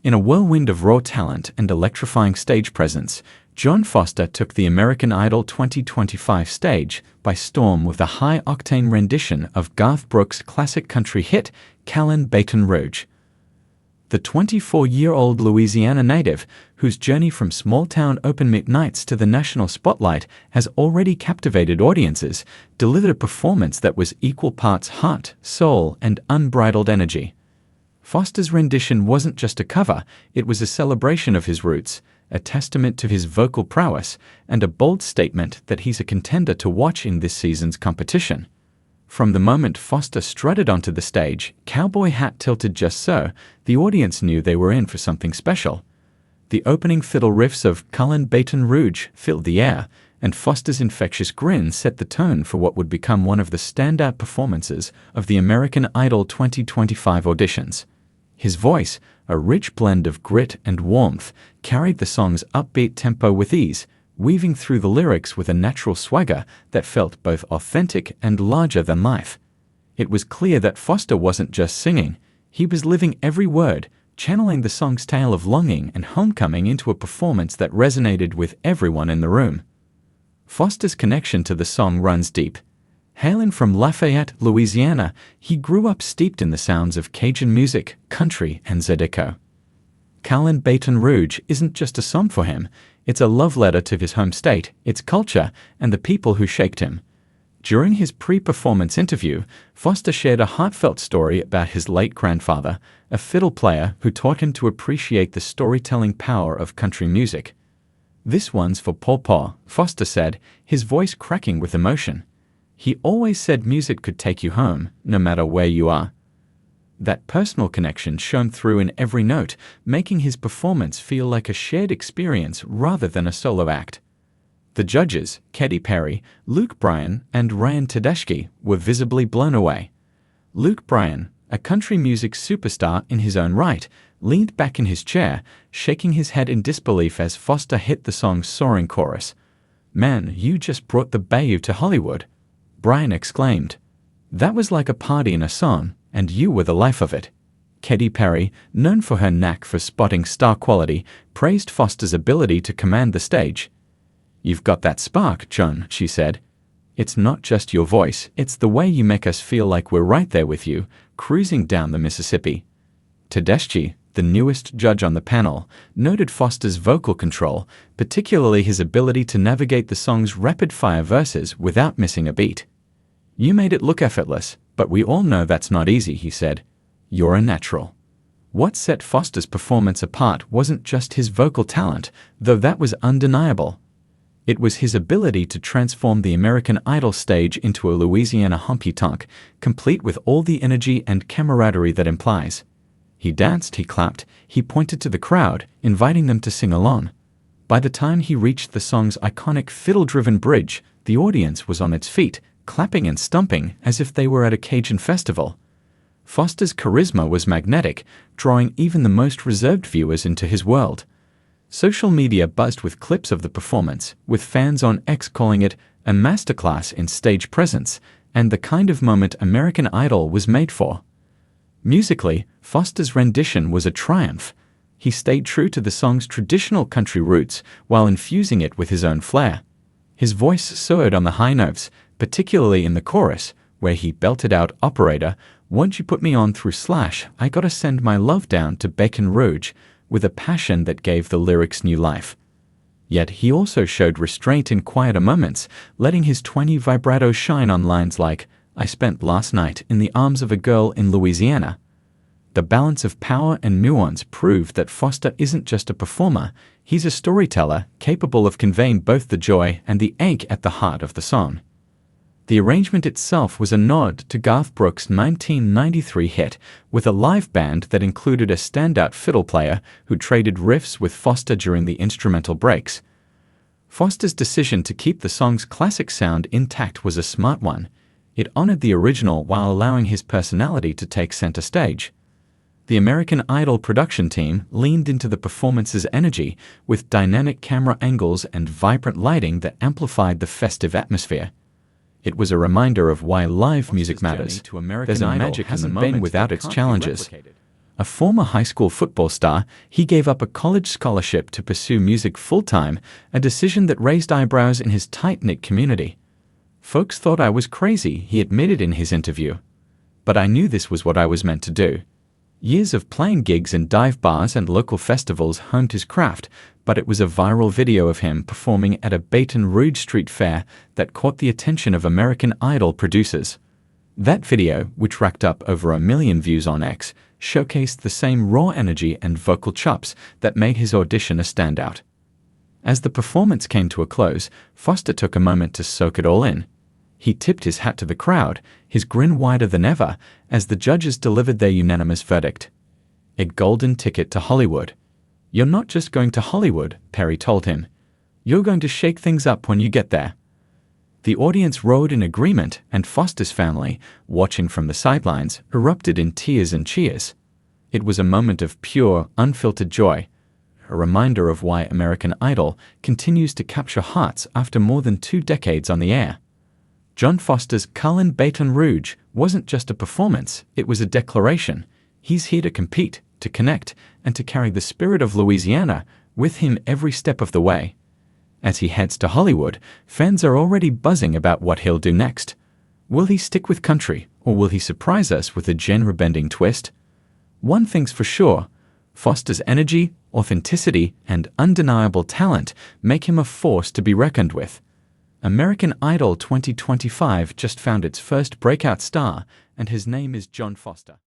In a whirlwind of raw talent and electrifying stage presence, John Foster took the American Idol 2025 stage by storm with a high-octane rendition of Garth Brooks' classic country hit, Callin Baton Rouge. The 24-year-old Louisiana native, whose journey from small-town open-mic nights to the national spotlight has already captivated audiences, delivered a performance that was equal parts heart, soul, and unbridled energy. Foster's rendition wasn't just a cover, it was a celebration of his roots, a testament to his vocal prowess, and a bold statement that he's a contender to watch in this season's competition. From the moment Foster strutted onto the stage, cowboy hat tilted just so, the audience knew they were in for something special. The opening fiddle riffs of Callin Baton Rouge filled the air, and Foster's infectious grin set the tone for what would become one of the standout performances of the American Idol 2025 auditions. His voice, a rich blend of grit and warmth, carried the song's upbeat tempo with ease, weaving through the lyrics with a natural swagger that felt both authentic and larger than life. It was clear that Foster wasn't just singing, he was living every word, channeling the song's tale of longing and homecoming into a performance that resonated with everyone in the room. Foster's connection to the song runs deep. Hailing from Lafayette, Louisiana, he grew up steeped in the sounds of Cajun music, country, and Zydeco. Callin Baton Rouge isn't just a song for him, it's a love letter to his home state, its culture, and the people who shaped him. During his pre-performance interview, Foster shared a heartfelt story about his late grandfather, a fiddle player who taught him to appreciate the storytelling power of country music. "This one's for Paw," Foster said, his voice cracking with emotion. "He always said music could take you home, no matter where you are." That personal connection shone through in every note, making his performance feel like a shared experience rather than a solo act. The judges, Katy Perry, Bryan, and Ryan Tedeschi, were visibly blown away. Bryan, a country music superstar in his own right, leaned back in his chair, shaking his head in disbelief as Foster hit the song's soaring chorus. "Man, you just brought the bayou to Hollywood," Bryan exclaimed. "That was like a party in a song, and you were the life of it." Katy Perry, known for her knack for spotting star quality, praised Foster's ability to command the stage. "You've got that spark, John," she said. "It's not just your voice, it's the way you make us feel like we're right there with you, cruising down the Mississippi." Tedeschi, the newest judge on the panel, noted Foster's vocal control, particularly his ability to navigate the song's rapid-fire verses without missing a beat. "You made it look effortless, but we all know that's not easy," he said. "You're a natural." What set Foster's performance apart wasn't just his vocal talent, though that was undeniable. It was his ability to transform the American Idol stage into a Louisiana honky-tonk, complete with all the energy and camaraderie that implies. He danced, he clapped, he pointed to the crowd, inviting them to sing along. By the time he reached the song's iconic fiddle-driven bridge, the audience was on its feet, clapping and stumping as if they were at a Cajun festival. Foster's charisma was magnetic, drawing even the most reserved viewers into his world. Social media buzzed with clips of the performance, with fans on X calling it a masterclass in stage presence and the kind of moment American Idol was made for. Musically, Foster's rendition was a triumph. He stayed true to the song's traditional country roots while infusing it with his own flair. His voice soared on the high notes, particularly in the chorus, where he belted out "Operator, won't you put me on through / I gotta send my love down to Baton Rouge," with a passion that gave the lyrics new life. Yet he also showed restraint in quieter moments, letting his twangy vibrato shine on lines like, "I spent last night in the arms of a girl in Louisiana." The balance of power and nuance proved that Foster isn't just a performer, he's a storyteller capable of conveying both the joy and the ache at the heart of the song. The arrangement itself was a nod to Garth Brooks' 1993 hit, with a live band that included a standout fiddle player who traded riffs with Foster during the instrumental breaks. Foster's decision to keep the song's classic sound intact was a smart one. It honored the original while allowing his personality to take center stage. The American Idol production team leaned into the performance's energy with dynamic camera angles and vibrant lighting that amplified the festive atmosphere. It was a reminder of why live music matters. There's a magic hasn't been without its challenges. A former high school football star, he gave up a college scholarship to pursue music full-time, a decision that raised eyebrows in his tight-knit community. Folks thought I was crazy, he admitted in his interview. But I knew this was what I was meant to do. Years of playing gigs in dive bars and local festivals honed his craft, but it was a viral video of him performing at a Baton Rouge street fair that caught the attention of American Idol producers. That video, which racked up over 1 million views on X, showcased the same raw energy and vocal chops that made his audition a standout. As the performance came to a close, Foster took a moment to soak it all in. He tipped his hat to the crowd, his grin wider than ever, as the judges delivered their unanimous verdict. A golden ticket to Hollywood. "You're not just going to Hollywood," Perry told him. "You're going to shake things up when you get there." The audience roared in agreement, and Foster's family, watching from the sidelines, erupted in tears and cheers. It was a moment of pure, unfiltered joy, a reminder of why American Idol continues to capture hearts after more than 2 decades on the air. John Foster's Callin Baton Rouge wasn't just a performance, it was a declaration. He's here to compete, to connect, and to carry the spirit of Louisiana with him every step of the way. As he heads to Hollywood, fans are already buzzing about what he'll do next. Will he stick with country, or will he surprise us with a genre-bending twist? One thing's for sure, Foster's energy, authenticity, and undeniable talent make him a force to be reckoned with. American Idol 2025 just found its first breakout star, and his name is John Foster.